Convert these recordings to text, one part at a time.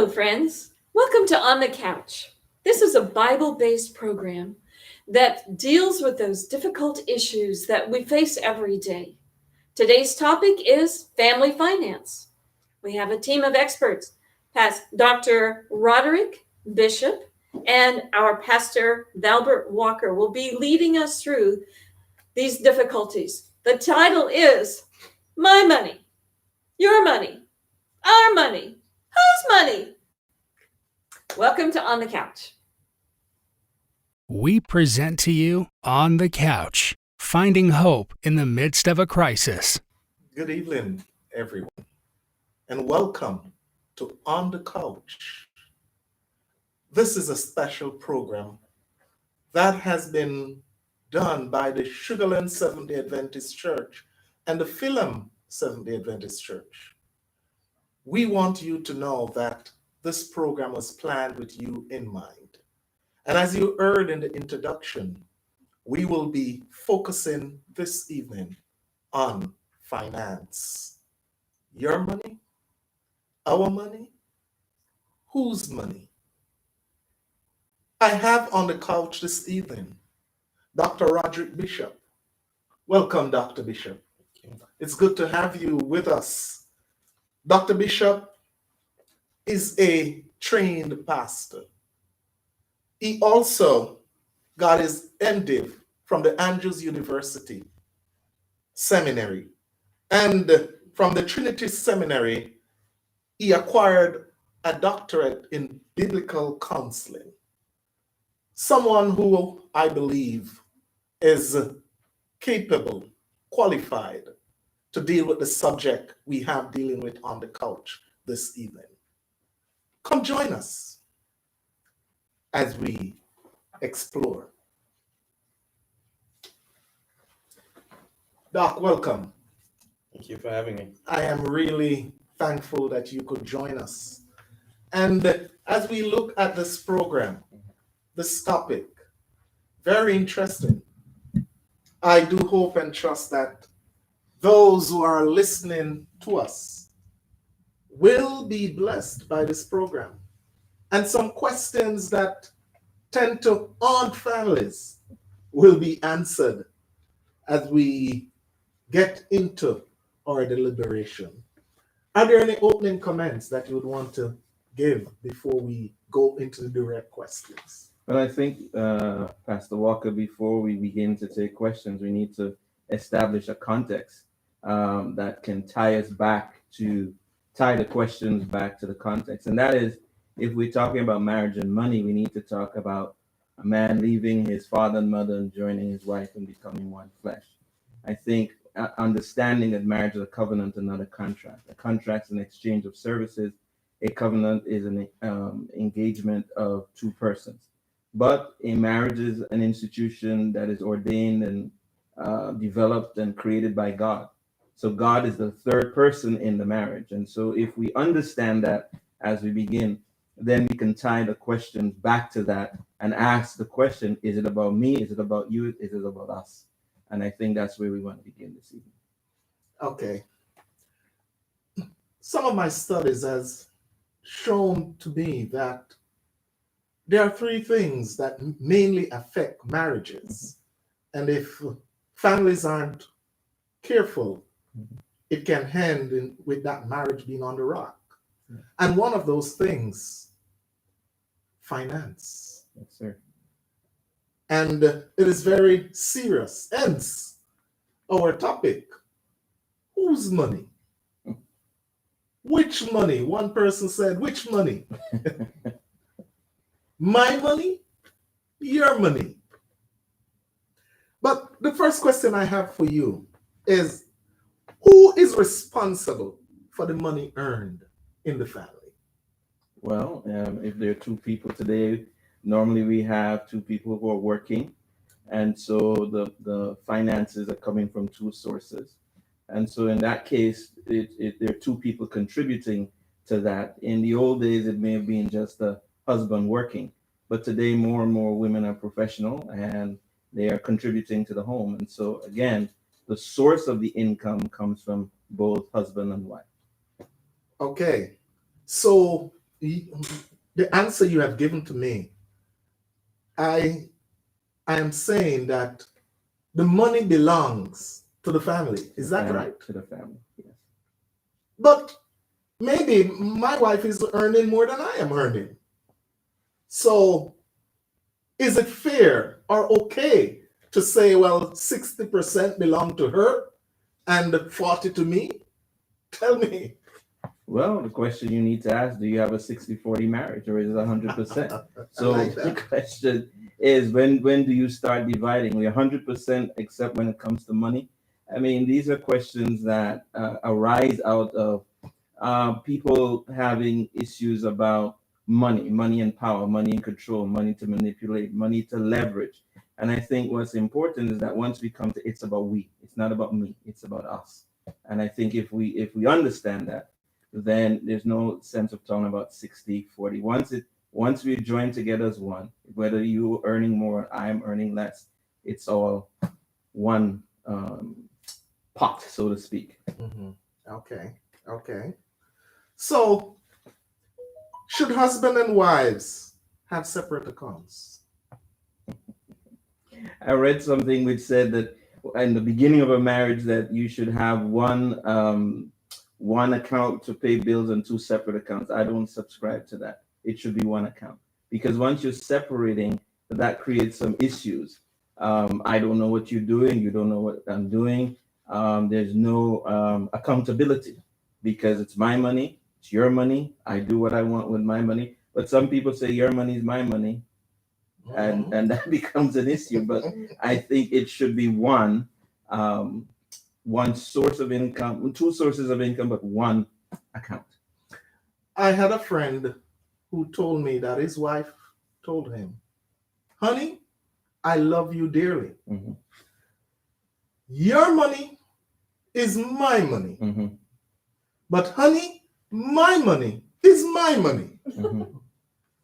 Hello, friends. Welcome to On the Couch. This is a Bible based program that deals with those difficult issues that we face every day. Today's topic is family finance. We have a team of experts, Past Dr. Roderick Bishop and our pastor, Valbert Walker, will be leading us through these difficulties. The title is My Money, Your Money, Our Money, Whose Money? Welcome to On the Couch. We present to you On the Couch, finding hope in the midst of a crisis. Good evening, everyone, and welcome to On the Couch. This is a special program that has been done by the Sugarland Seventh-day Adventist Church and the Philem Seventh-day Adventist Church. We want you to know that this program was planned with you in mind. And as you heard in the introduction, we will be focusing this evening on finance. Your money? Our money? Whose money? I have on the couch this evening Dr. Roderick Bishop. Welcome, Dr. Bishop. It's good to have you with us. Dr. Bishop is a trained pastor. He also got his MDiv from the Andrews University Seminary. And from the Trinity Seminary, he acquired a doctorate in biblical counseling. Someone who I believe is capable, qualified to deal with the subject we have dealing with on the couch this evening. Come join us as we explore. Doc, welcome. Thank you for having me. I am really thankful that you could join us. And as we look at this program, this topic, very interesting. I do hope and trust that those who are listening to us will be blessed by this program. And some questions that tend to haunt families will be answered as we get into our deliberation. Are there any opening comments that you would want to give before we go into the direct questions? Well, I think, Pastor Walker, before we begin to take questions, we need to establish a context that can tie the questions back to the context. And that is, if we're talking about marriage and money, we need to talk about a man leaving his father and mother and joining his wife and becoming one flesh. I think understanding that marriage is a covenant and not a contract. A contract is an exchange of services. A covenant is an engagement of two persons. But a marriage is an institution that is ordained and developed and created by God. So God is the third person in the marriage. And so if we understand that as we begin, then we can tie the questions back to that and ask the question, is it about me? Is it about you? Is it about us? And I think that's where we want to begin this evening. Okay. Some of my studies has shown to me that there are three things that mainly affect marriages. And if families aren't careful, it can end with that marriage being on the rock. And one of those things, finance. Yes, sir. And it is very serious. Hence, our topic, whose money? Which money? One person said, which money? My money? Your money? But the first question I have for you is, who is responsible for the money earned in the family? Well, if there are two people today, normally we have two people who are working. And so the finances are coming from two sources. And so in that case, there are two people contributing to that. In the old days, it may have been just the husband working. But today, more and more women are professional and they are contributing to the home. And so again, the source of the income comes from both husband and wife. Okay, so the answer you have given to me, I am saying that the money belongs to the family. Is that right? To the family, yes. But maybe my wife is earning more than I am earning. So is it fair or okay to say, well, 60% belong to her and 40 to me? Tell me. Well, the question you need to ask, do you have a 60-40 marriage or is it 100%? So like the that. question is, when do you start dividing? We 100% except when it comes to money? I mean, these are questions that arise out of people having issues about money and power, money and control, money to manipulate, money to leverage. And I think what's important is that once we come to, it's about we, it's not about me, it's about us. And I think if we understand that, then there's no sense of talking about 60-40. Once we join together as one, whether you earning more, I'm earning less, it's all one pot, so to speak. Mhm. Okay. So, should husband and wives have separate accounts? I read something which said that in the beginning of a marriage that you should have one account to pay bills and two separate accounts. I don't subscribe to that. It should be one account because once you're separating, that creates some issues. I don't know what you're doing. You don't know what I'm doing. There's no accountability because it's my money. It's your money. I do what I want with my money. But some people say your money is my money, and that becomes an issue. But I think it should be one source of income, two sources of income, but one account. I had a friend who told me that his wife told him, honey, I love you dearly. Mm-hmm. Your money is my money. Mm-hmm. But honey, my money is my money. Mm-hmm.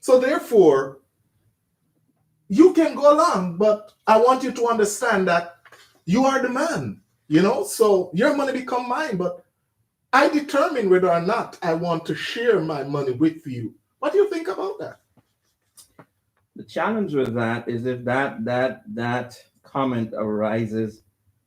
So therefore, you can go along, but I want you to understand that you are the man, so your money become mine, but I determine whether or not I want to share my money with you. What do you think about that? The challenge with that is if that comment arises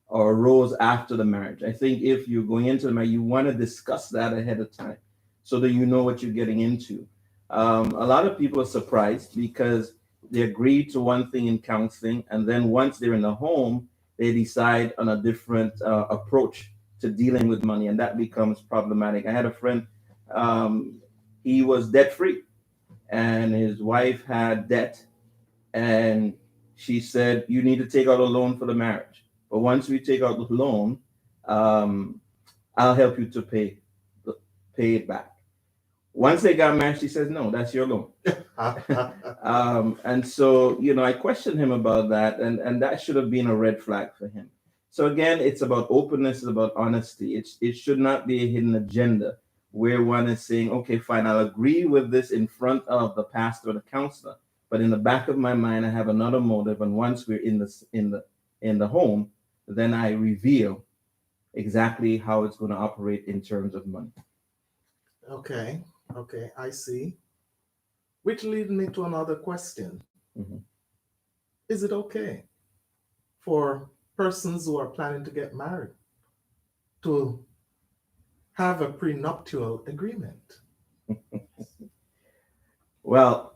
or arose after the marriage. I think if you're going into the marriage, you want to discuss that ahead of time so that you know what you're getting into. A lot of people are surprised because they agree to one thing in counseling, and then once they're in the home, they decide on a different approach to dealing with money, and that becomes problematic. I had a friend, he was debt free, and his wife had debt, and she said, "You need to take out a loan for the marriage. But once we take out the loan, I'll help you to pay it back." Once they got married, she says, "No, that's your loan." And so, I questioned him about that, and that should have been a red flag for him. So again, it's about openness, it's about honesty. It should not be a hidden agenda where one is saying, "Okay, fine, I'll agree with this in front of the pastor or the counselor, but in the back of my mind, I have another motive. And once we're in the home, then I reveal exactly how it's going to operate in terms of money." Okay, I see. Which leads me to another question. Mm-hmm. Is it okay for persons who are planning to get married to have a prenuptial agreement? Well,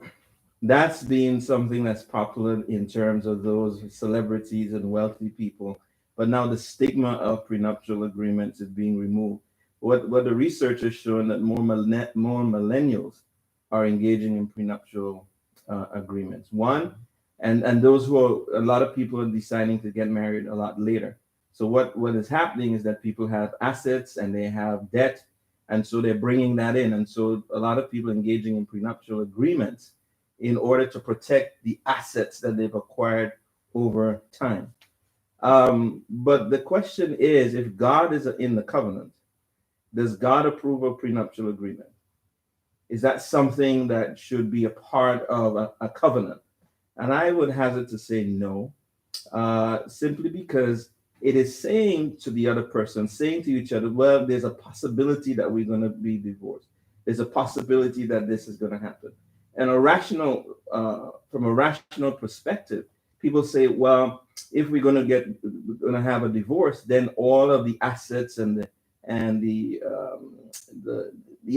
that's been something that's popular in terms of those celebrities and wealthy people. But now the stigma of prenuptial agreements is being removed. What the research has shown that more millennials are engaging in prenuptial agreements. One, and those a lot of people are deciding to get married a lot later. So what is happening is that people have assets and they have debt, and so they're bringing that in. And so a lot of people engaging in prenuptial agreements in order to protect the assets that they've acquired over time. But the question is, if God is in the covenant, does God approve of prenuptial agreement? Is that something that should be a part of a covenant? And I would hazard to say no, simply because it is saying to the other person, saying to each other, well, there's a possibility that we're going to be divorced. there's a possibility that this is going to happen. And a rational, from a rational perspective, people say, well, if we're going to have a divorce, then all of the assets and the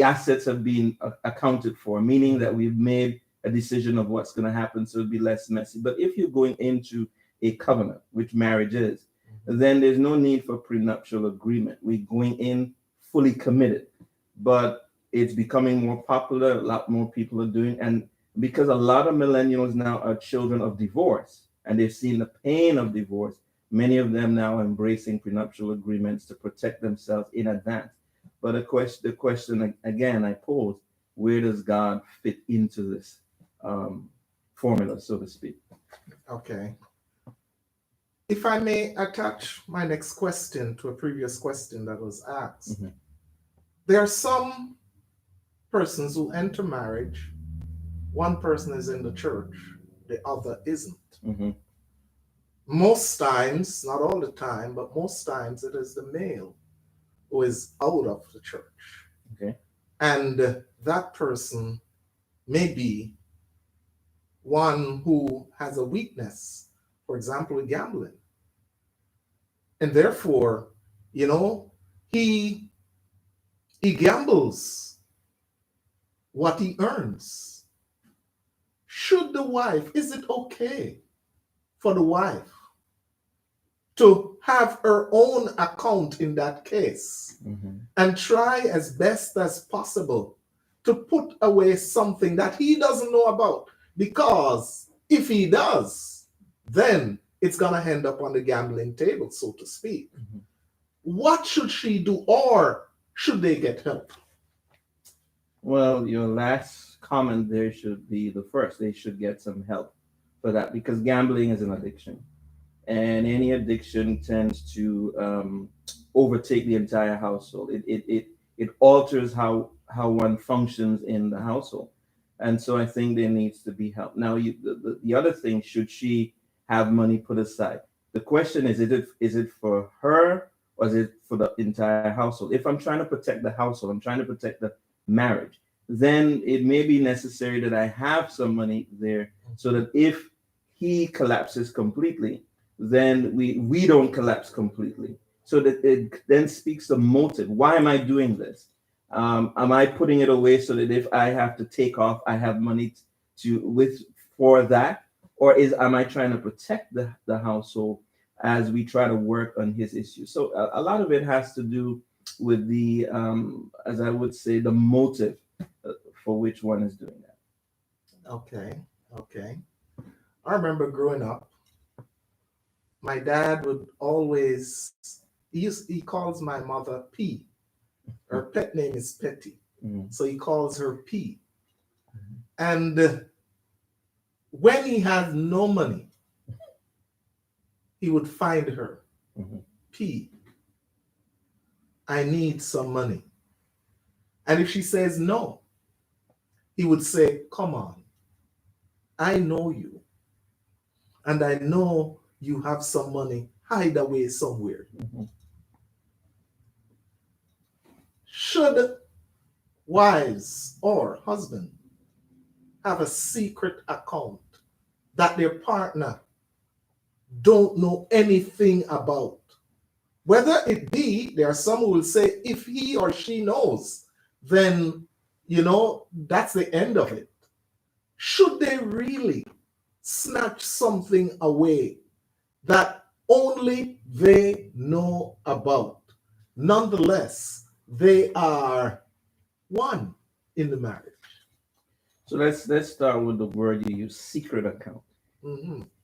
assets have been accounted for, meaning that we've made a decision of what's going to happen, so it'll be less messy. But if you're going into a covenant, which marriage is, then there's no need for prenuptial agreement. We're going in fully committed. But it's becoming more popular. A lot more people are doing, and because a lot of millennials now are children of divorce, and they've seen the pain of divorce, many of them now are embracing prenuptial agreements to protect themselves in advance. But the question again I pose: where does God fit into this formula, so to speak? Okay. If I may attach my next question to a previous question that was asked, there are some persons who enter marriage. One person is in the church, the other isn't. Most times, not all the time, but most times it is the male who is out of the church. Okay. And that person may be one who has a weakness, for example, with gambling. And therefore, he gambles what he earns. Should the wife, is it okay for the wife to have her own account in that case and try as best as possible to put away something that he doesn't know about? Because if he does, then it's going to end up on the gambling table, so to speak. What should she do, or should they get help? Well, your last comment there should be the first. They should get some help for that, because gambling is an addiction. And any addiction tends to overtake the entire household. It alters how one functions in the household. And so I think there needs to be help. Now, the other thing, should she have money put aside? The question is it for her, or is it for the entire household? If I'm trying to protect the household, I'm trying to protect the marriage, then it may be necessary that I have some money there, so that if he collapses completely, then we don't collapse completely. So that it then speaks the motive. Why am I doing this? Am I putting it away so that if I have to take off, I have money for that? Or am I trying to protect the household as we try to work on his issues? So a lot of it has to do with the, as I would say, the motive for which one is doing that. Okay. I remember growing up, my dad would always, he calls my mother P. Her pet name is Petty. So he calls her P. And when he has no money, he would find her. P, I need some money. And if she says no, he would say, come on, I know you. And I know you have some money hide away somewhere. Should wives or husband have a secret account that their partner don't know anything about? Whether it be, there are some who will say, if he or she knows, then, that's the end of it. Should they really snatch something away that only they know about? Nonetheless, they are one in the marriage. So let's start with the word you use, secret account.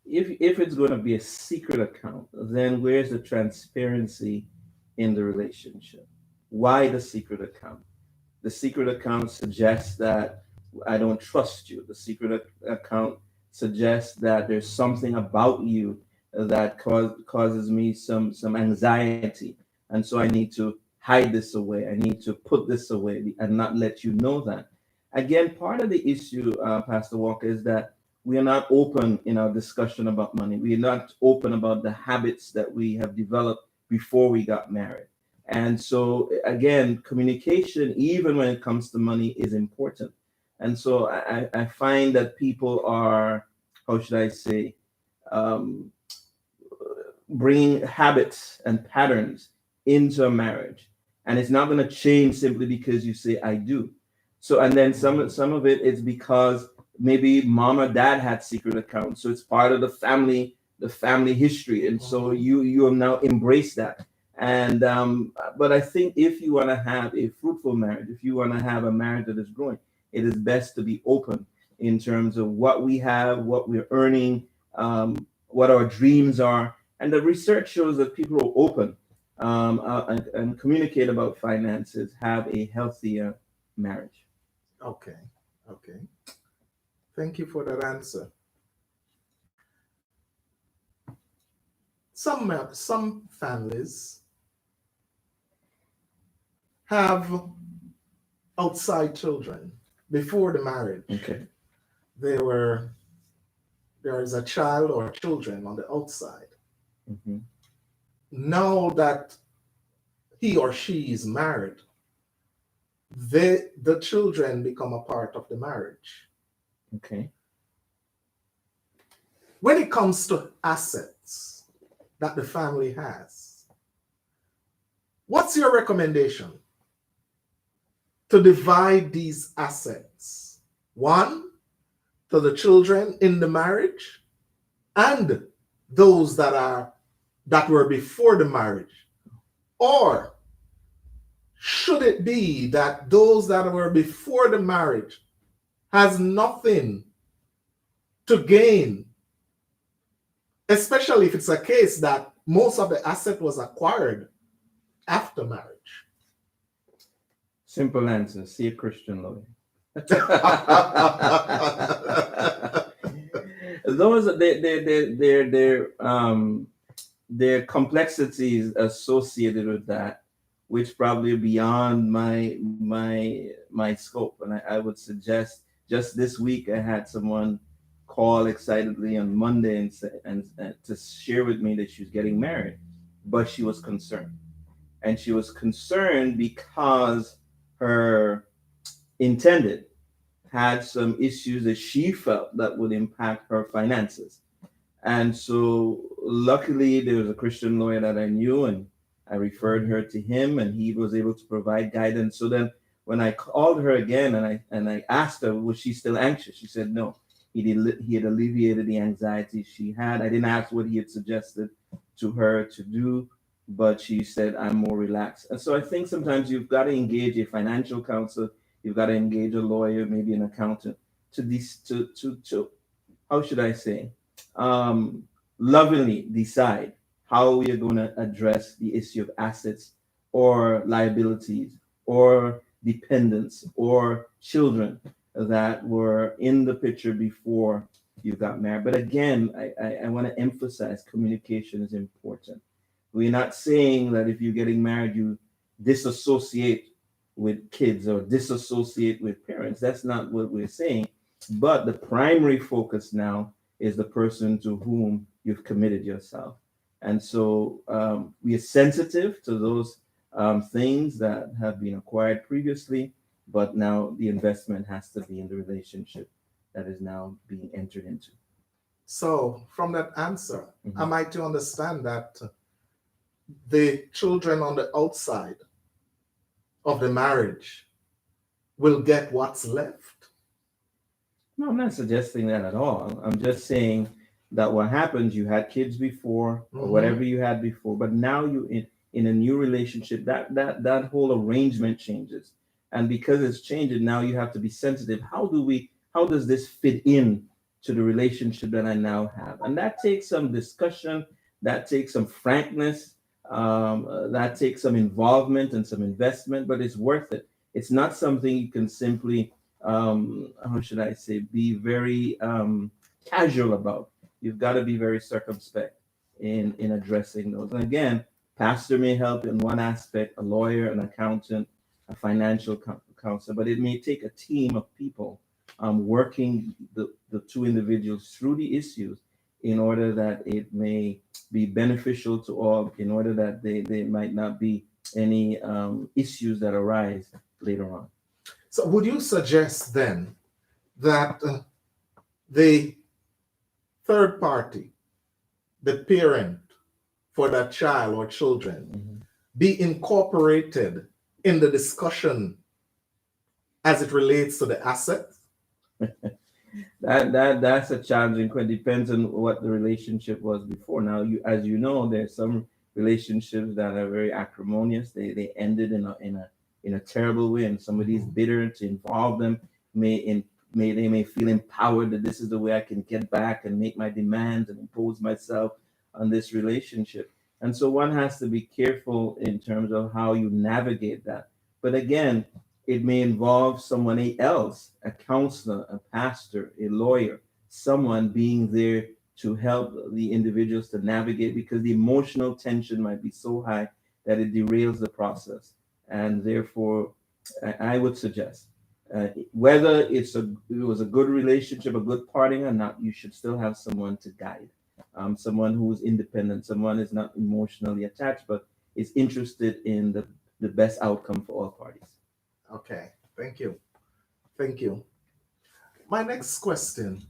If it's going to be a secret account, then where's the transparency in the relationship? Why the secret account? The secret account suggests that I don't trust you. The secret account suggests that there's something about you that causes me some anxiety, and so I need to hide this away. I need to put this away and not let you know that. Again, part of the issue, Pastor Walker, is that we are not open in our discussion about money. We are not open about the habits that we have developed before we got married. And so again, communication, even when it comes to money, is important. And so I find that people are, how should I say, um, bringing habits and patterns into a marriage, and it's not going to change simply because you say I do. So and then some of it is because maybe mom or dad had secret accounts, so it's part of the family history, and so you have now embraced that. And but I think if you want to have a fruitful marriage, if you want to have a marriage that is growing, it is best to be open in terms of what we have, what we're earning, what our dreams are. And the research shows that people who are open and communicate about finances have a healthier marriage. Okay. Okay. Thank you for that answer. Some families have outside children before the marriage. Okay. There is a child or children on the outside. Mm-hmm. Now that he or she is married, the children become a part of the marriage. Okay. When it comes to assets that the family has, what's your recommendation to divide these assets? One, to the children in the marriage and those that were before the marriage? Or should it be that those that were before the marriage has nothing to gain, especially if it's a case that most of the asset was acquired after marriage? Simple answer. See a Christian lawyer. Those there are complexities associated with that, which probably are beyond my scope. And I would suggest, just this week I had someone call excitedly on Monday and to share with me that she was getting married, but she was concerned, and she was concerned because her intended had some issues that she felt that would impact her finances. And so luckily there was a Christian lawyer that I knew, and I referred her to him, and he was able to provide guidance. So then when I called her again and I asked her, was she still anxious? She said no. He had alleviated the anxiety she had. I didn't ask what he had suggested to her to do, but she said, I'm more relaxed. And so I think sometimes you've got to engage a financial counselor, you've got to engage a lawyer, maybe an accountant, to how should I say, lovingly decide how we are going to address the issue of assets or liabilities or dependents or children that were in the picture before you got married. But again, I want to emphasize communication is important. We're not saying that if you're getting married, you disassociate with kids or disassociate with parents. That's not what we're saying. But the primary focus now is the person to whom you've committed yourself. And so we are sensitive to those things that have been acquired previously, but now the investment has to be in the relationship that is now being entered into. So from that answer, am I to understand that the children on the outside of the marriage will get what's left? No, I'm not suggesting that at all. I'm just saying that what happens, you had kids before or whatever you had before, but now you in a new relationship, that whole arrangement changes. And because it's changing, now you have to be sensitive. How does this fit in to the relationship that I now have? And that takes some discussion, that takes some frankness, that takes some involvement and some investment, but it's worth it. It's not something you can simply, how should I say, be very casual about. You've got to be very circumspect in addressing those. And again, pastor may help in one aspect, a lawyer, an accountant, a financial counselor, but it may take a team of people working the two individuals through the issues in order that it may be beneficial to all, in order that they might not be issues that arise later on. So would you suggest then that the third party, the parent for that child or children, be incorporated in the discussion as it relates to the assets? That's a challenging question. Depends on what the relationship was before. Now, as you know, there's some relationships that are very acrimonious. They ended in a terrible way, and somebody's bitter to involve them. They may feel empowered that this is the way I can get back and make my demands and impose myself on this relationship. And so one has to be careful in terms of how you navigate that. But again, it may involve someone else, a counselor, a pastor, a lawyer, someone being there to help the individuals to navigate, because the emotional tension might be so high that it derails the process. And therefore, I would suggest, whether it was a good relationship, a good parting or not, you should still have someone to guide, someone who is independent, someone is not emotionally attached, but is interested in the best outcome for all parties. Okay, thank you. Thank you. My next question,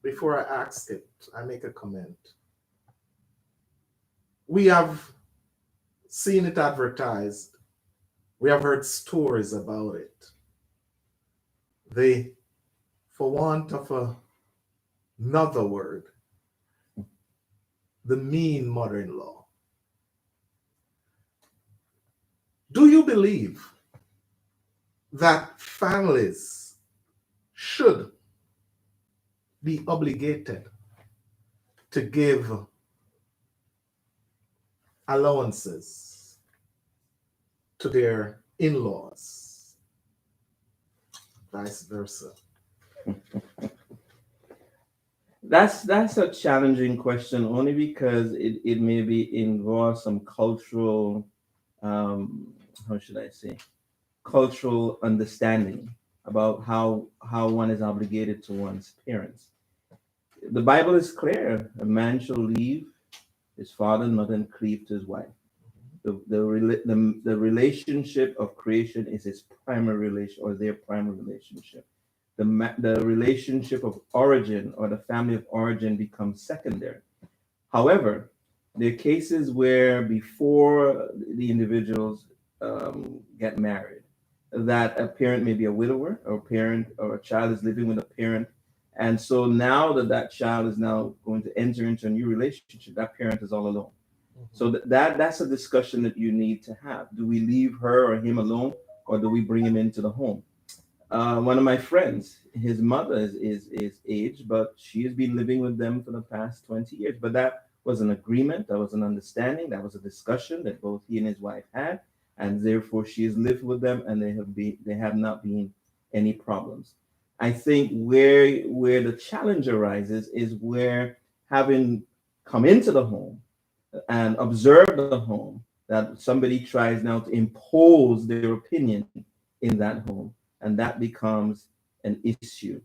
before I ask it, I make a comment. We have seen it advertised, we have heard stories about it. For want of another word, the mean mother-in-law. Do you believe that families should be obligated to give allowances to their in-laws, vice versa? That's a challenging question, only because it may be involve some cultural, how should I say, cultural understanding about how one is obligated to one's parents. The Bible is clear: a man shall leave his father and mother and cleave to his wife. The relationship of creation is his primary relation, or their primary relationship. The relationship of origin, or the family of origin, becomes secondary. However, there are cases where before the individuals get married, that a parent may be a widower, or a parent or a child is living with a parent, and so now that child is now going to enter into a new relationship, that parent is all alone. So that's a discussion that you need to have. Do we leave her or him alone, or do we bring him into the home? One of my friends, his mother is aged, but she has been living with them for the past 20 years. But that was an agreement, that was an understanding, that was a discussion that both he and his wife had, and therefore she has lived with them, and they have not been any problems. I think where the challenge arises is where, having come into the home and observed the home, that somebody tries now to impose their opinion in that home, and that becomes an issue.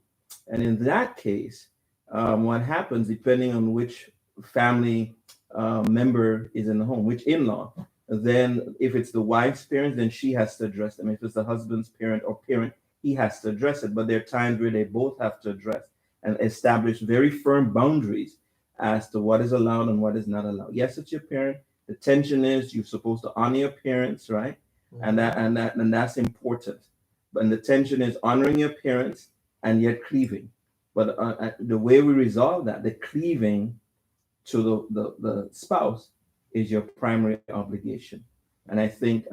And in that case, what happens, depending on which family member is in the home, which in-law, then if it's the wife's parents, then she has to address them. If it's the husband's parent or parent, he has to address it. But there are times where they both have to address and establish very firm boundaries as to what is allowed and what is not allowed. Yes, it's your parent. The tension is you're supposed to honor your parents, right? And that's important. But the tension is honoring your parents and yet cleaving. But the way we resolve that, the cleaving to the spouse, is your primary obligation. And I think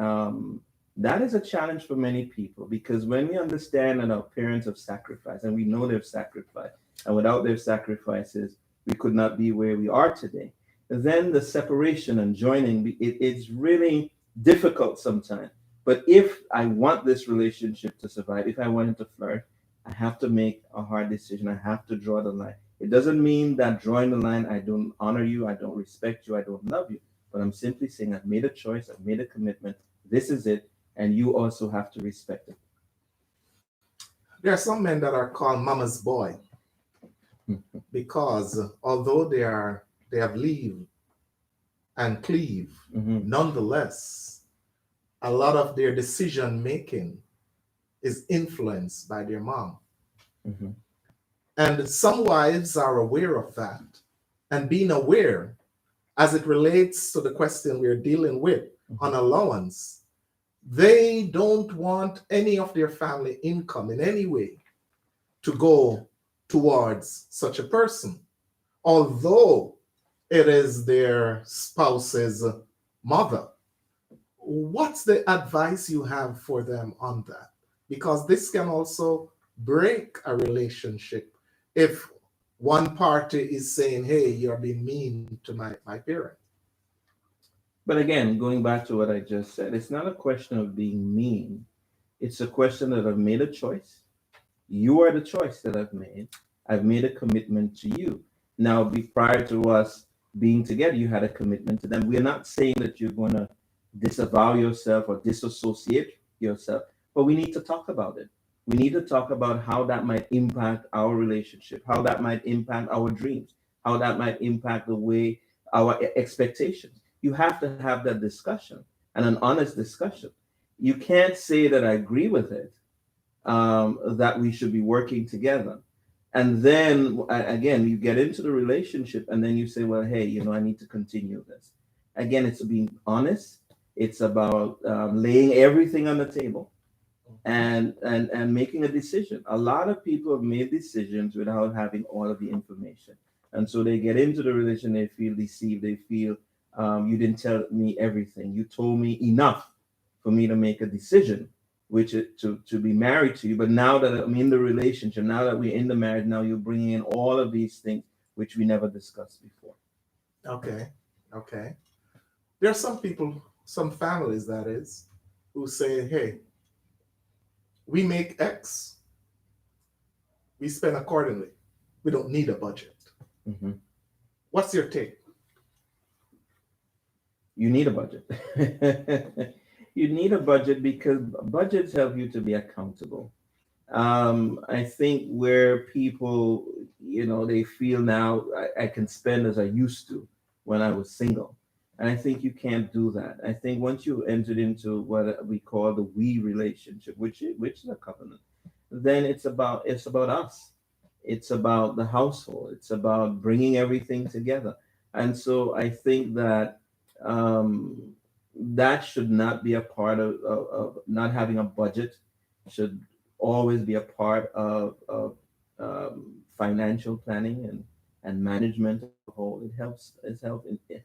that is a challenge for many people, because when we understand that our parents have sacrificed, and we know they've sacrificed, and without their sacrifices, we could not be where we are today, then the separation and joining, it's really difficult sometimes. But if I want this relationship to survive, if I want it to flourish, I have to make a hard decision. I have to draw the line. It doesn't mean that drawing the line, I don't honor you, I don't respect you, I don't love you. But I'm simply saying I've made a choice, I've made a commitment. This is it, and you also have to respect it. There are some men that are called mama's boy because although they have leave and cleave. Mhm. Nonetheless, a lot of their decision making is influenced by their mom. Mhm. And some wives are aware of that. And being aware, as it relates to the question we're dealing with on allowance, they don't want any of their family income in any way to go towards such a person, although it is their spouse's mother. What's the advice you have for them on that? Because this can also break a relationship if one party is saying, hey, you're being mean to my parent. But again, going back to what I just said, it's not a question of being mean. It's a question that I've made a choice. You are the choice that I've made. I've made a commitment to you. Now, prior to us being together, you had a commitment to them. We're not saying that you're going to disavow yourself or disassociate yourself, but we need to talk about it. We need to talk about how that might impact our relationship, how that might impact our dreams, how that might impact the way our expectations. You have to have that discussion and an honest discussion. You can't say that I agree with it, that we should be working together. And then again, you get into the relationship and then you say, well, hey, I need to continue this. Again, it's being honest. It's about laying everything on the table and making a decision. A lot of people have made decisions without having all of the information. And so they get into the relation, they feel deceived, they feel you didn't tell me everything. You told me enough for me to make a decision, which is to be married to you. But now that I'm in the relationship, now that we're in the marriage, now you're bringing in all of these things which we never discussed before. Okay, okay. There are some people, some families that is, who say, hey, we make X, we spend accordingly. We don't need a budget. Mhm. What's your take? You need a budget. You need a budget because budgets help you to be accountable. I think where people, they feel now I can spend as I used to when I was single. And I think you can't do that. I think once you entered into what we call the we relationship, which is a covenant, then it's about us. It's about the household. It's about bringing everything together. And so I think that um, that should not be a part of not having a budget. Should always be a part of financial planning and management as a whole. It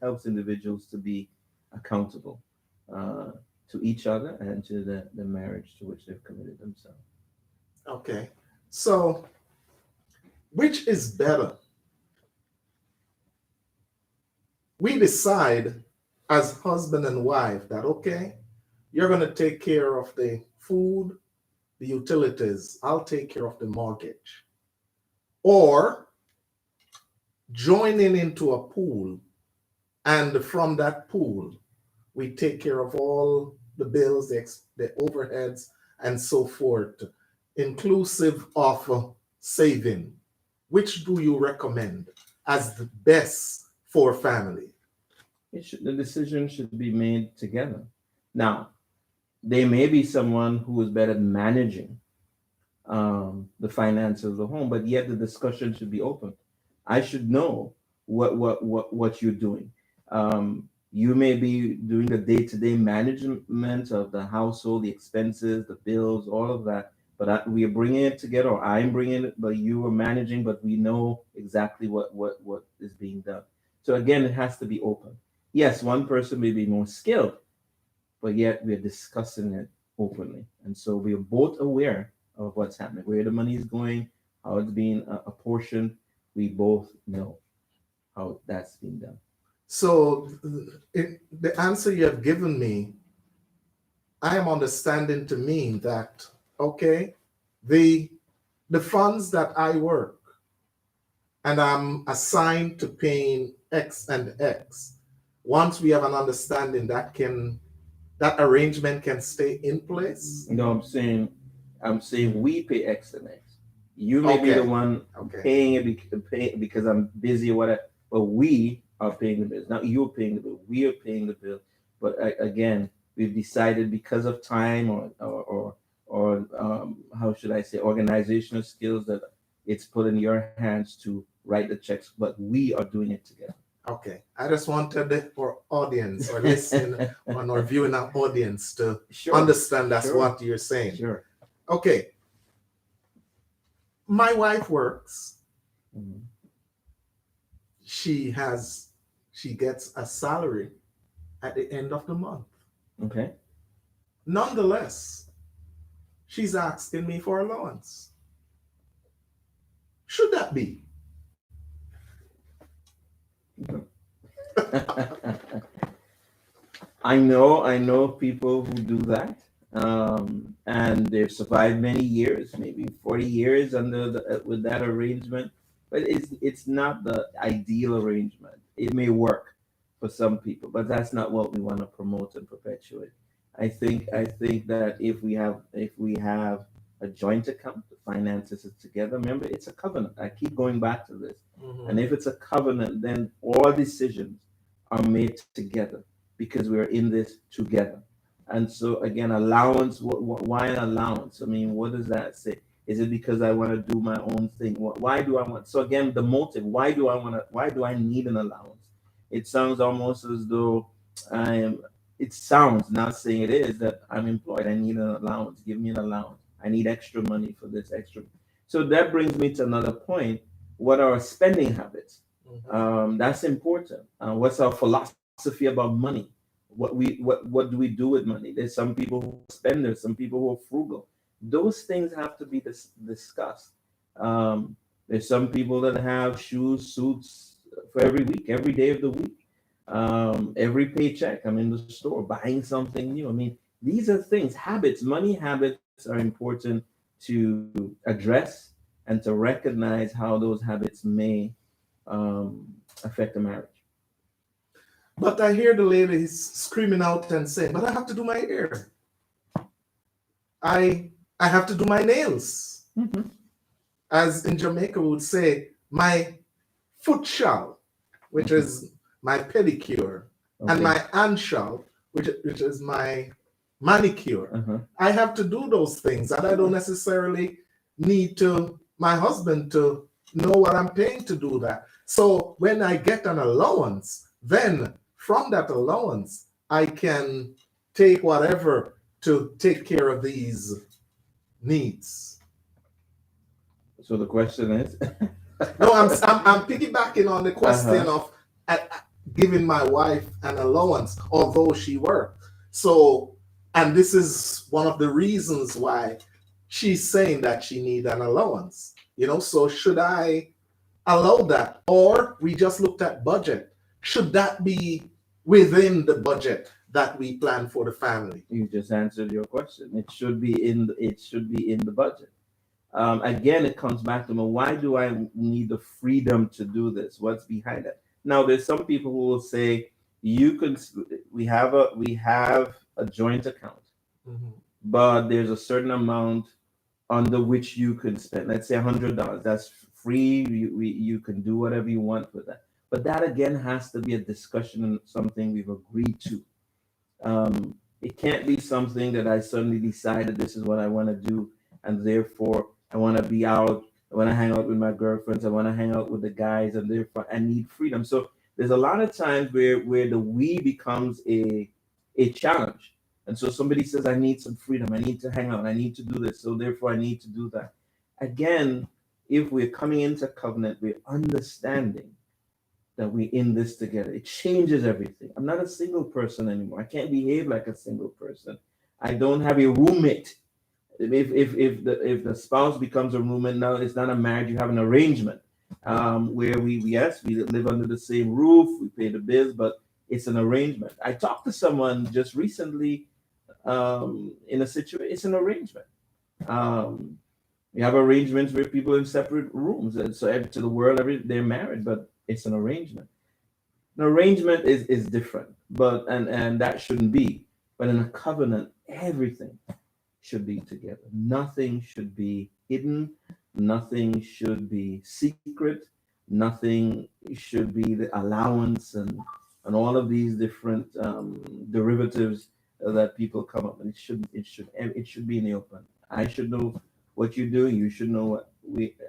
helps individuals to be accountable uh, to each other and to the marriage to which they've committed themselves. Okay. So, which is better? We decide as husband and wife that, okay, you're going to take care of the food, the utilities, I'll take care of the mortgage. Or joining into a pool, and from that pool, we take care of all the bills, the overheads, and so forth, inclusive of saving. Which do you recommend as the best for family? The decision should be made together. Now, there may be someone who is better at managing the finances of the home, but yet the discussion should be open. I should know what you're doing. You may be doing the day-to-day management of the household, the expenses, the bills, all of that. But we are bringing it together, or I'm bringing it, but you are managing. But we know exactly what is being done. So again, it has to be open. Yes, one person may be more skilled, but yet we're discussing it openly. And so we are both aware of what's happening, where the money is going, how it's being apportioned. We both know how that's being done. So, the answer you have given me, I am understanding to mean that, okay, the the funds that I work and I'm assigned to paying X and X, once we have an understanding that arrangement can stay in place. No, I'm saying we pay X and X. You may be the Okay, one okay, paying it because I'm busy or whatever. but we are paying the bills. Not you're paying the bill. We are paying the bill. But again, we've decided because of time or how should I say organizational skills that it's put in your hands to write the checks, but we are doing it together. Okay, I just wanted our audience or listening on our viewing audience to Sure. understand that's Sure. what you're saying. Sure. Okay, my wife works. Mhm. She gets a salary at the end of the month. Okay. Nonetheless, she's asking me for allowance. Should that be? I know people who do that, and they've survived many years, maybe 40 years under with that arrangement. But it's not the ideal arrangement. It may work for some people, but that's not what we want to promote and perpetuate. I think that if we have a joint account, the finances is together. Remember, it's a covenant. I keep going back to this. Mhm. And if it's a covenant, then all decisions are made together because we're in this together. And so again, allowance. Why an allowance? I mean, what does that say? Is it because I want to do my own thing? Why do I want? So again, the motive. Why do I want to? Why do I need an allowance? It sounds almost as though I am. It sounds, not saying it is, that I'm employed. I need an allowance. Give me an allowance. I need extra money for this extra. So that brings me to another point. What are our spending habits? Mhm. That's important. What's our philosophy about money? What do we do with money? There's some people who spend. There's some people who are frugal. Those things have to be discussed. There's some people that have shoes, suits for every week, every day of the week. Every paycheck, I'm in the store buying something new. I mean, these are things, habits, money habits are important to address and to recognize how those habits may affect a marriage. But I hear the ladies screaming out and saying, "But I have to do my hair. I have to do my nails." Mhm. As in Jamaica we would say, my foot shall, which is my pedicure, and Okay. my hand shall, which is my manicure. Uh-huh. I have to do those things, and I don't necessarily need to my husband to know what I'm paying to do that. So when I get an allowance, then from that allowance, I can take whatever to take care of these needs. So the question is, No, I'm piggybacking on the question Uh-huh. of giving my wife an allowance, although she worked. So, and this is one of the reasons why she's saying that she need an allowance. So should I allow that, or we just looked at budget? Should that be within the budget that we plan for the family? you just answered your question. It should be in the budget. Again, it comes back to me. Why do I need the freedom to do this? What's behind it? Now, there's some people who will say you can. We have a joint account, Mhm. but there's a certain amount under which you can spend. Let's say $100. That's free. You can do whatever you want with that. But that again has to be a discussion and something we've agreed to. It can't be something that I suddenly decided this is what I want to do, and therefore I want to be out. I want to hang out with my girlfriends. I want to hang out with the guys, and therefore I need freedom. So there's a lot of times where the we becomes a challenge, and so somebody says, "I need some freedom. I need to hang out. I need to do this. So therefore I need to do that." Again, if we're coming into covenant, we're understanding that we're in this together. It changes everything. I'm not a single person anymore. I can't behave like a single person. I don't have a roommate. If the spouse becomes a roommate, now it's not a marriage. You have an arrangement where we live under the same roof, we pay the bills, but it's an arrangement. I talked to someone just recently in a situation. It's an arrangement. Um, we have arrangements where people in separate rooms, and so to the world, they're married, but it's an arrangement. An arrangement is different, but and that shouldn't be. But in a covenant, everything should be together. Nothing should be hidden. Nothing should be secret. Nothing should be the allowance and all of these different derivatives that people come up with. It should be in the open. I should know what you're doing. You should know what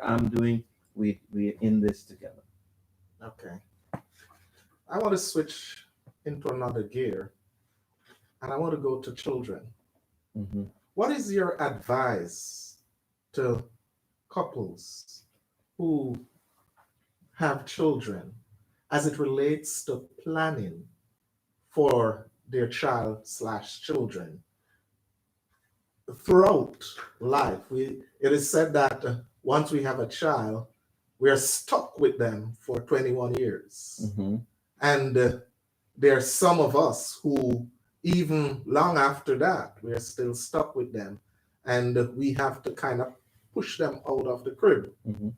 I'm doing. We're in this together. Okay. I want to switch into another gear and I want to go to children. Mm-hmm. What is your advice to couples who have children as it relates to planning for their child slash children throughout life? It is said that once we have a child, we are stuck with them for 21 years. Mm-hmm. And there are some of us who, even long after that, we're still stuck with them. And we have to kind of push them out of the crib. Mm-hmm.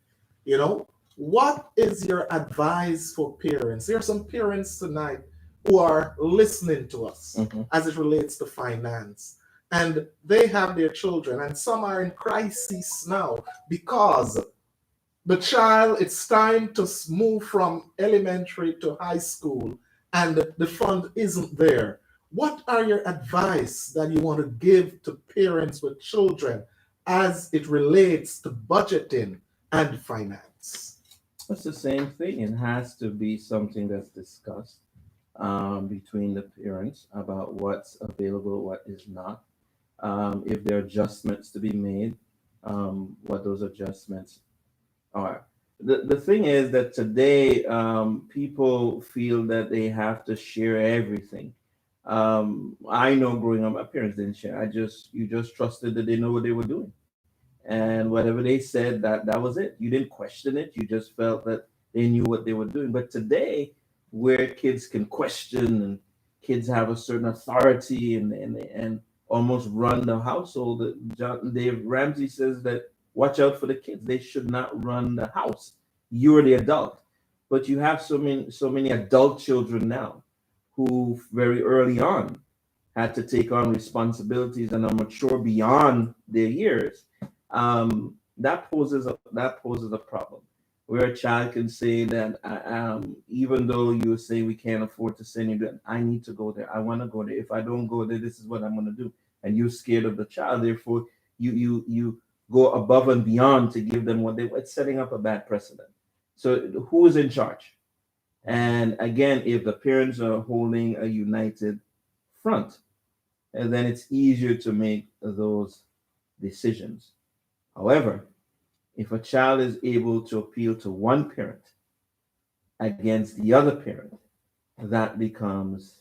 You know, what is your advice for parents? There are some parents tonight who are listening to us Mm-hmm. as it relates to finance. And they have their children, and some are in crisis now because the child, it's time to move from elementary to high school, and the fund isn't there. What are your advice that you want to give to parents with children as it relates to budgeting and finance? It's the same thing. It has to be something that's discussed between the parents about what's available, what is not. If there are adjustments to be made, what those adjustments are. The thing is that today people feel that they have to share everything. I know growing up, my parents didn't share. You just trusted that they know what they were doing, and whatever they said, that was it. You didn't question it. You just felt that they knew what they were doing. But today, where kids can question and kids have a certain authority and almost run the household, Dave Ramsey says that watch out for the kids. They should not run the house. You're the adult, but you have so many adult children now who very early on had to take on responsibilities and are mature beyond their years. That poses a problem where a child can say that even though you say we can't afford to send you there, I need to go there. I want to go there. If I don't go there, this is what I'm going to do. And you're scared of the child. Therefore, you go above and beyond to give them what they. It's setting up a bad precedent. So who is in charge? And again, if the parents are holding a united front, and then it's easier to make those decisions. However, if a child is able to appeal to one parent against the other parent, that becomes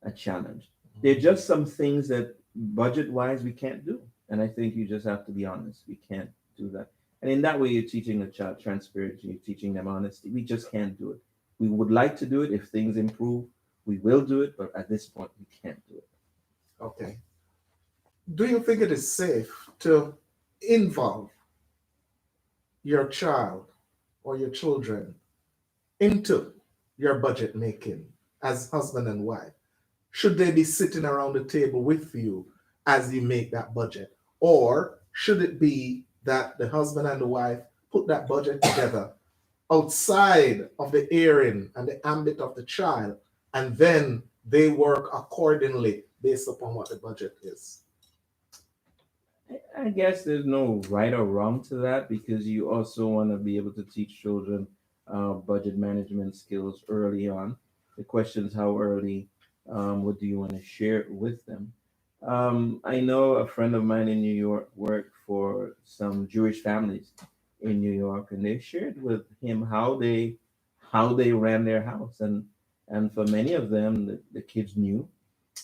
a challenge. There are just some things that budget wise we can't do. And I think you just have to be honest. We can't do that. And in that way, you're teaching a child transparency, you're teaching them honesty. We just can't do it. We would like to do it. If things improve, we will do it. But at this point, we can't do it. Okay. Do you think it is safe to involve your child or your children into your budget making as husband and wife? Should they be sitting around the table with you as you make that budget? Or should it be that the husband and the wife put that budget together outside of the area and the ambit of the child, and then they work accordingly based upon what the budget is? I guess there's no right or wrong to that because you also want to be able to teach children budget management skills early on. The question is how early, what do you want to share with them? I know a friend of mine in New York worked for some Jewish families in New York, and they shared with him how they ran their house, and for many of them, the kids knew.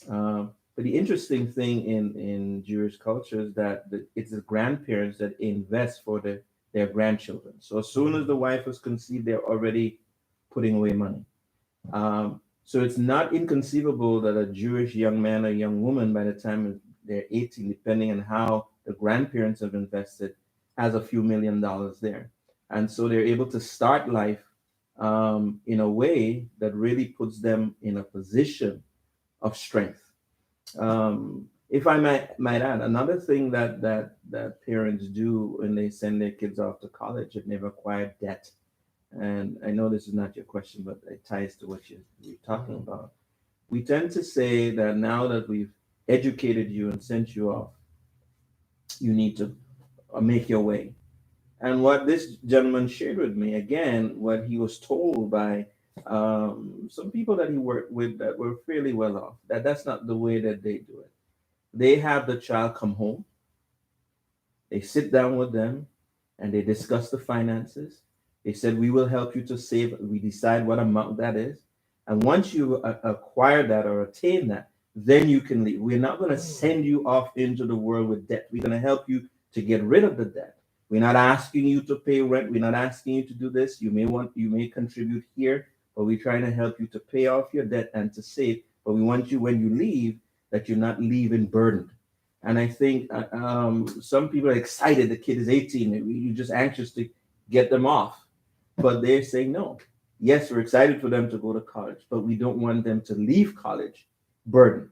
But the interesting thing in Jewish culture is that it's the grandparents that invest for their grandchildren. So as soon as the wife was conceived, they're already putting away money. So it's not inconceivable that a Jewish young man or young woman, by the time they're 18, depending on how the grandparents have invested, has a few $1,000,000 there. And so they're able to start life in a way that really puts them in a position of strength. If I might add, another thing that parents do when they send their kids off to college, if they've acquired debt, and I know this is not your question, but it ties to what you're talking about. We tend to say that now that we've educated you and sent you off, you need to make your way. And what this gentleman shared with me, again, what he was told by some people that he worked with that were fairly well off, that's not the way that they do it. They have the child come home, they sit down with them, and they discuss the finances. They said, we will help you to save. We decide what amount that is. And once you acquire that or attain that, then you can leave. We're not going to send you off into the world with debt. We're going to help you to get rid of the debt. We're not asking you to pay rent. We're not asking you to do this. You may contribute here, but we're trying to help you to pay off your debt and to save. But we want you, when you leave, that you're not leaving burdened. And I think some people are excited. The kid is 18. You're just anxious to get them off. But they're saying no. Yes, we're excited for them to go to college, but we don't want them to leave college burdened.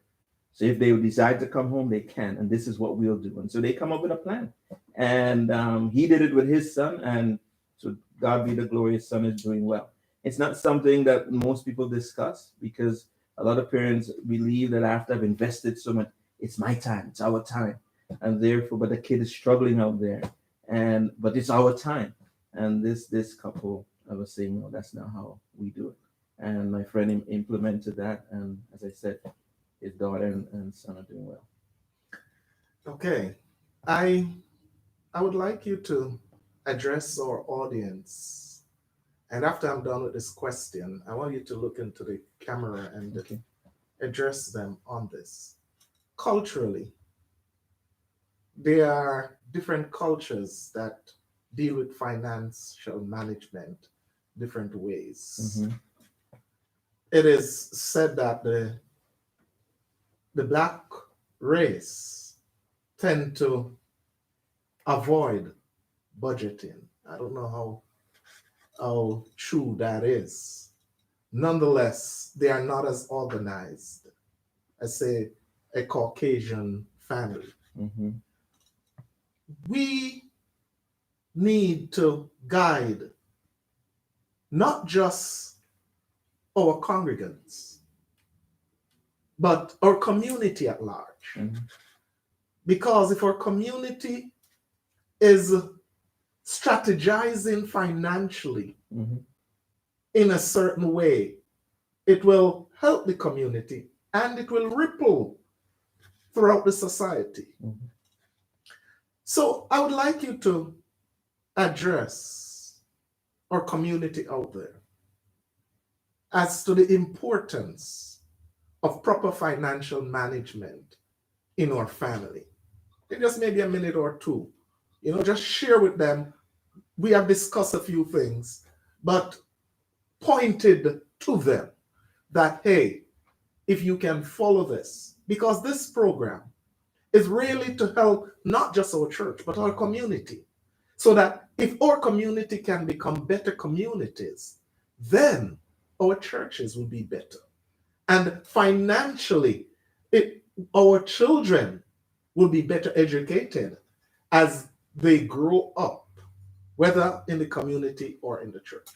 So if they decide to come home, they can. And this is what we'll do. And so they come up with a plan. And he did it with his son. And so God be the glory, his son is doing well. It's not something that most people discuss, because a lot of parents believe that after I've invested so much, it's my time, it's our time. And therefore, but the kid is struggling out there. But it's our time. And this couple, I was saying, no, that's not how we do it. And my friend implemented that. And as I said, his daughter and son are doing well. Okay. I would like you to address our audience. And after I'm done with this question, I want you to look into the camera and address them on this. Culturally, there are different cultures that deal with financial management different ways. Mm-hmm. It is said that the Black race tend to avoid budgeting. I don't know how true that is. Nonetheless, they are not as organized as, say, a Caucasian family. Mm-hmm. We need to guide not just our congregants, but our community at large. Mm-hmm. Because if our community is strategizing financially Mm-hmm. in a certain way, it will help the community and it will ripple throughout the society. Mm-hmm. So I would like you to address our community out there as to the importance of proper financial management in our family. In just maybe a minute or two, just share with them. We have discussed a few things, but pointed to them that, hey, if you can follow this, because this program is really to help not just our church, but our community. So that if our community can become better communities, then our churches will be better. And financially, our children will be better educated as they grow up, whether in the community or in the church.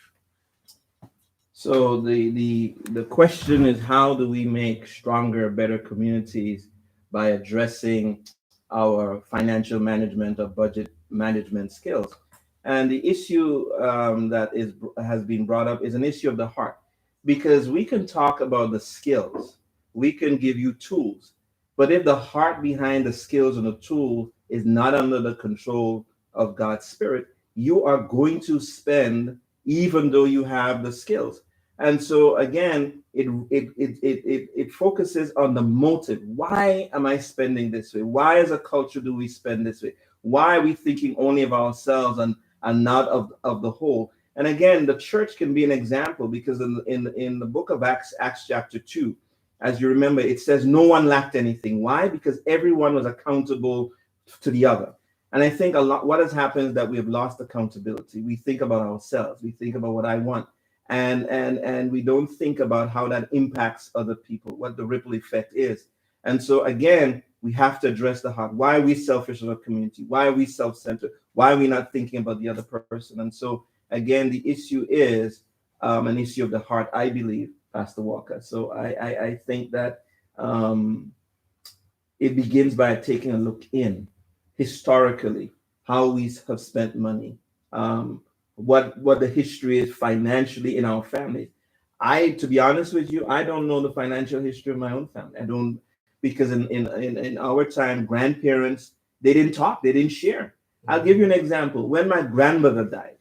So the question is, how do we make stronger, better communities by addressing our financial management or budget management skills? And the issue that has been brought up is an issue of the heart, because we can talk about the skills, we can give you tools, but if the heart behind the skills and the tool is not under the control of God's Spirit, you are going to spend even though you have the skills. And so again, it focuses on the motive. Why am I spending this way? Why as a culture do we spend this way? Why are we thinking only of ourselves and not of the whole? And again, the church can be an example, because in the book of Acts chapter 2, as you remember, it says no one lacked anything. Why? Because everyone was accountable to the other. And I think a lot what has happened is that we have lost accountability. We think about ourselves. We think about what I want. And we don't think about how that impacts other people, what the ripple effect is. And so again, we have to address the heart. Why are we selfish in our community? Why are we self-centered? Why are we not thinking about the other person? And so again, the issue is an issue of the heart, I believe, Pastor Walker. So I think that it begins by taking a look in historically how we have spent money, what the history is financially in our families. To be honest with you, I don't know the financial history of my own family. I don't, because in our time, grandparents, they didn't talk, they didn't share. I'll give you an example. When my grandmother died,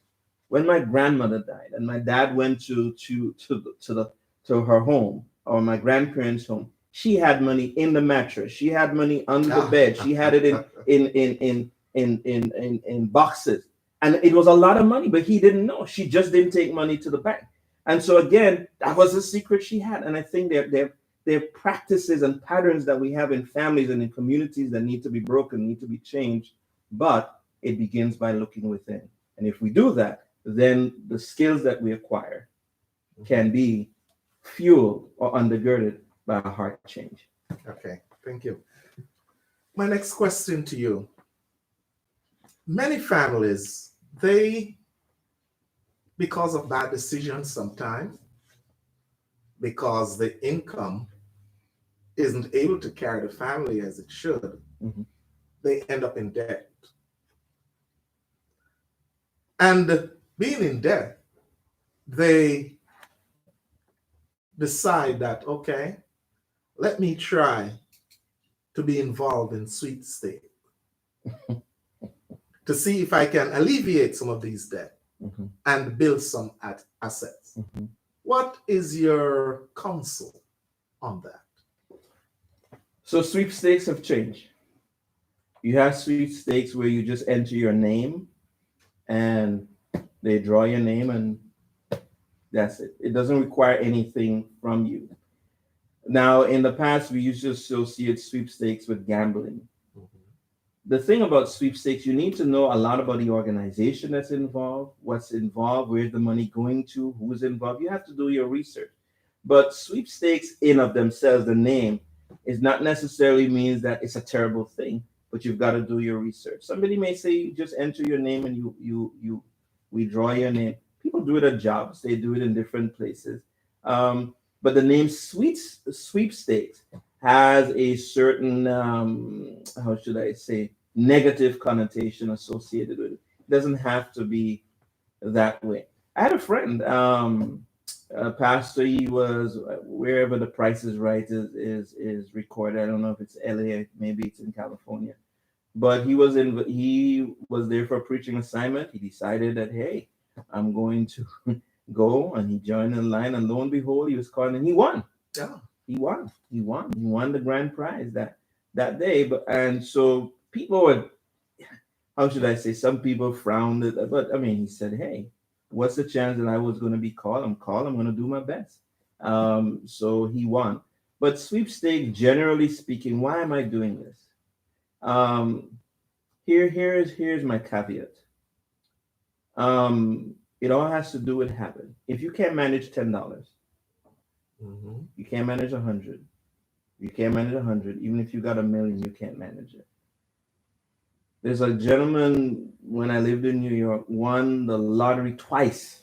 and my dad went to her home, or my grandparents' home, she had money in the mattress. She had money under the bed. She had it in boxes, and it was a lot of money. But he didn't know. She just didn't take money to the bank, and so again, that was a secret she had. And I think there are practices and patterns that we have in families and in communities that need to be broken, need to be changed. But it begins by looking within, and if we do that, then the skills that we acquire can be fueled or undergirded by a heart change. Okay, thank you. My next question to you. Many families, because of bad decisions sometimes, because the income isn't able to carry the family as it should, they end up in debt. And being in debt, they decide that, okay, let me try to be involved in sweepstakes to see if I can alleviate some of these debt and build some assets. What is your counsel on that? So sweepstakes have changed. You have sweepstakes where you just enter your name and they draw your name and that's it. It doesn't require anything from you. Now, in the past, we used to associate sweepstakes with gambling. The thing about sweepstakes, you need to know a lot about the organization that's involved, what's involved, where's the money going to, who's involved. You have to do your research. But sweepstakes in of themselves, the name, is not necessarily means that it's a terrible thing, but you've got to do your research. Somebody may say you just enter your name and we draw your name. People do it at jobs. They do it in different places. But the name sweepstakes has a certain, how should I say, negative connotation associated with it. It doesn't have to be that way. I had a friend, a pastor. He was wherever the Price is Right is recorded. I don't know if it's LA, maybe it's in California. But he was there for a preaching assignment. He decided that, hey, I'm going to go, and he joined in line, and lo and behold, he was called, and he won. Yeah. He won the grand prize that day. And so people would, how should I say, some people frowned at it, but I mean, he said, hey, what's the chance that I was going to be called? I'm going to do my best. So he won. But sweepstakes, generally speaking, why am I doing this? Here's my caveat. It all has to do with habit. If you can't manage $10, you can't manage 100. You can't manage 100. Even if you got $1 million, you can't manage it. There's a gentleman, when I lived in New York, won the lottery twice,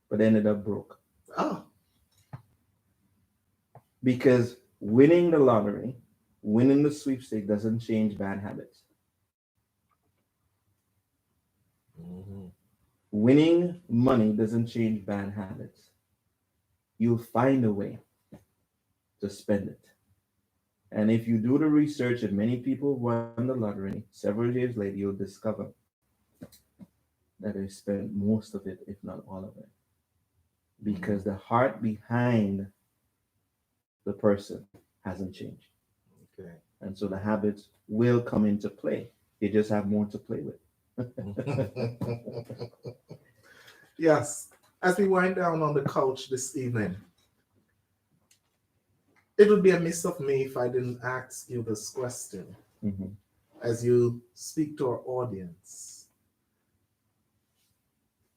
but ended up broke. Oh. Because winning the lottery, winning the sweepstake doesn't change bad habits. Winning money doesn't change bad habits. You'll find a way to spend it. And if you do the research, and many people won the lottery, several years later, you'll discover that they spent most of it, if not all of it. Because the heart behind the person hasn't changed. Okay. And so the habits will come into play. They just have more to play with. Yes. As we wind down on the couch this evening, it would be amiss of me if I didn't ask you this question as you speak to our audience.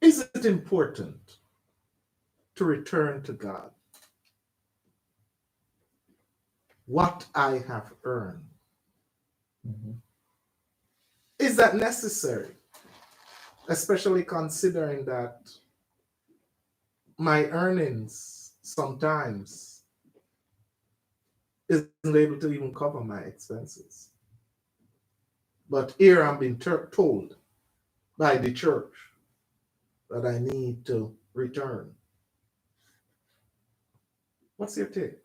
Is it important to return to God what I have earned? Is that necessary especially considering that my earnings sometimes isn't able to even cover my expenses. But here I'm being told by the church that I need to return. What's your take?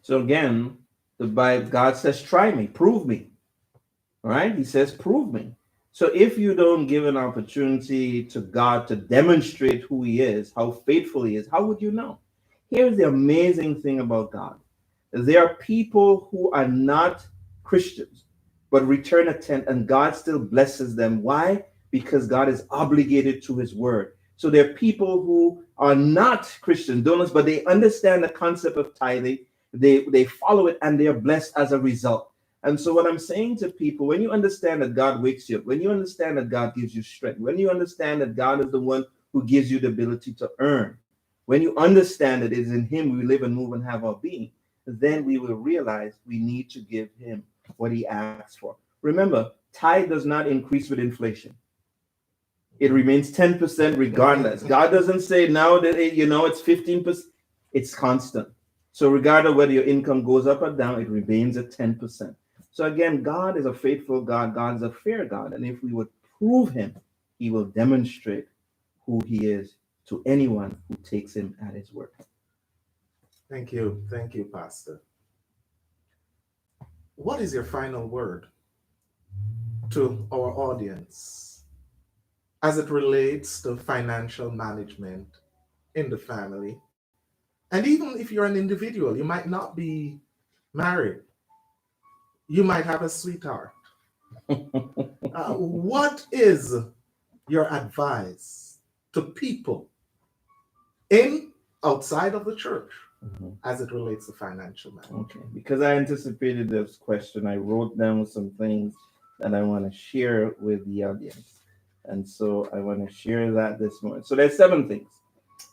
So again, the Bible, God says, try me, prove me. All right? He says, prove me. So if you don't give an opportunity to God to demonstrate who he is, how faithful he is, how would you know? Here's the amazing thing about God. There are people who are not Christians, but return a tenth, and God still blesses them. Why? Because God is obligated to his word. So there are people who are not Christian donors, but they understand the concept of tithing. They follow it, and they are blessed as a result. And so what I'm saying to people, when you understand that God wakes you up, when you understand that God gives you strength, when you understand that God is the one who gives you the ability to earn, when you understand that it is in him we live and move and have our being, then we will realize we need to give him what he asks for. Remember, tithe does not increase with inflation. It remains 10% regardless. God doesn't say now that it's 15%. It's constant. So regardless of whether your income goes up or down, it remains at 10%. So again, God is a faithful God. God is a fair God. And if we would prove him, he will demonstrate who he is to anyone who takes him at his word. Thank you. Thank you, Pastor. What is your final word to our audience as it relates to financial management in the family? And even if you're an individual, you might not be married, you might have a sweetheart. What is your advice to people in outside of the church as it relates to financial management? Okay, because I anticipated this question, I wrote down some things that I want to share with the audience. And so I want to share that this morning. So there's 7 things.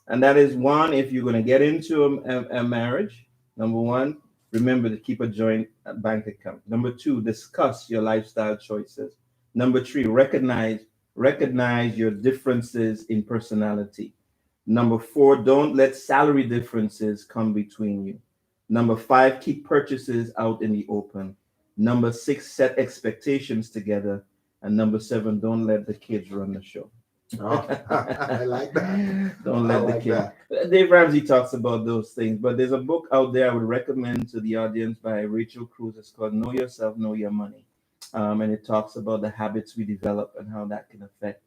And that is, 1, if you're going to get into a marriage, number 1, remember to keep a joint bank account. Number 2, discuss your lifestyle choices. Number 3, recognize your differences in personality. Number 4, don't let salary differences come between you. Number 5, keep purchases out in the open. Number 6, set expectations together. And number 7, don't let the kids run the show. Oh, I like that. Don't let the kids. Dave Ramsey talks about those things, but there's a book out there I would recommend to the audience by Rachel Cruz. It's called Know Yourself, Know Your Money. And it talks about the habits we develop and how that can affect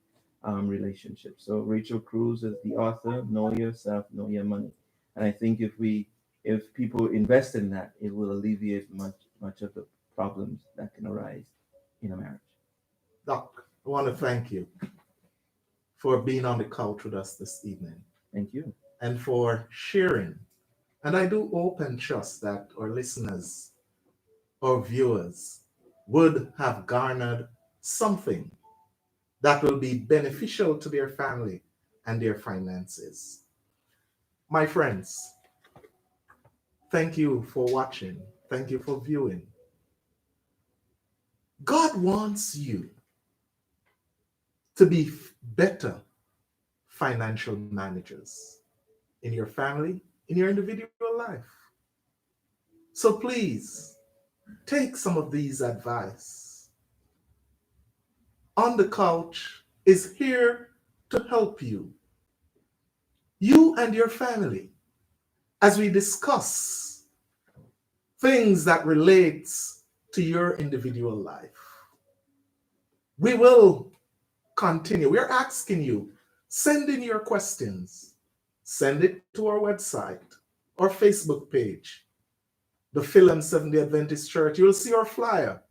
relationships. So Rachel Cruz is the author. Know Yourself, Know Your Money. And I think if people invest in that, it will alleviate much of the problems that can arise in a marriage. Doc, I want to thank you for being on the couch with us this evening. Thank you. And for sharing. And I do hope and trust that our listeners or viewers would have garnered something that will be beneficial to their family and their finances. My friends, thank you for watching. Thank you for viewing. God wants you to be better financial managers in your family, in your individual life. So please take some of these advice. On the Couch is here to help you and your family, as we discuss things that relates to your individual life. We will continue. We're asking you, send in your questions. Send it to our website or Facebook page, the Philan Seventh-day Adventist Church. You'll see our flyer,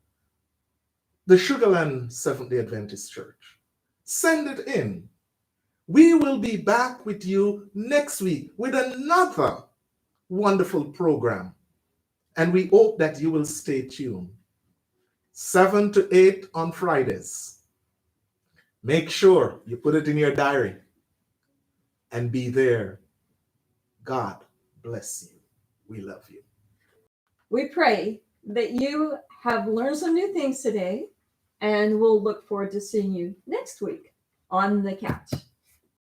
the Sugarland Seventh-day Adventist Church. Send it in. We will be back with you next week with another wonderful program. And we hope that you will stay tuned. 7 to 8 on Fridays. Make sure you put it in your diary and be there. God bless you. We love you. We pray that you have learned some new things today, and we'll look forward to seeing you next week. on the couch.